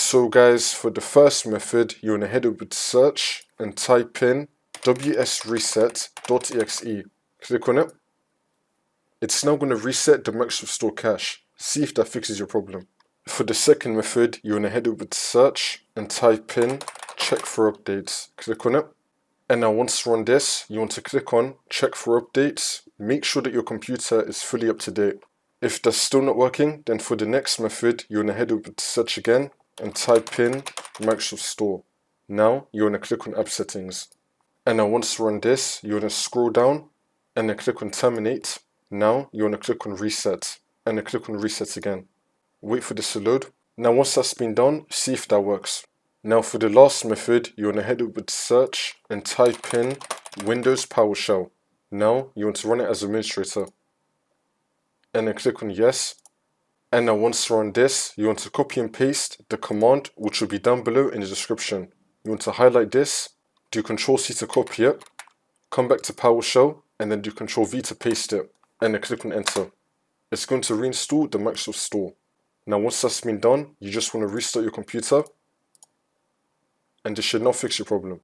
So guys, for the first method, you want to head over to search and type in wsreset.exe. Click on it. It's now going to reset the Microsoft Store cache. See if that fixes your problem. For the second method, you want to head over to search and type in check for updates. Click on it. And now once you run this, you want to click on check for updates. Make sure that your computer is fully up to date. If that's still not working, then for the next method, you want to head over to search again and type in Microsoft Store. Now you want to click on app settings. And now once you run this, you want to scroll down and then click on terminate. Now you want to click on reset and then click on reset again. Wait for this to load. Now once that's been done, see if that works. Now for the last method, you want to head over to search and type in Windows PowerShell. Now you want to run it as administrator. And then click on yes. And now once you run this, you want to copy and paste the command, which will be down below in the description. You want to highlight this, do Ctrl-C to copy it, come back to PowerShell, and then do Ctrl-V to paste it, and then click on enter. It's going to reinstall the Microsoft Store. Now once that's been done, you just want to restart your computer, and this should now fix your problem.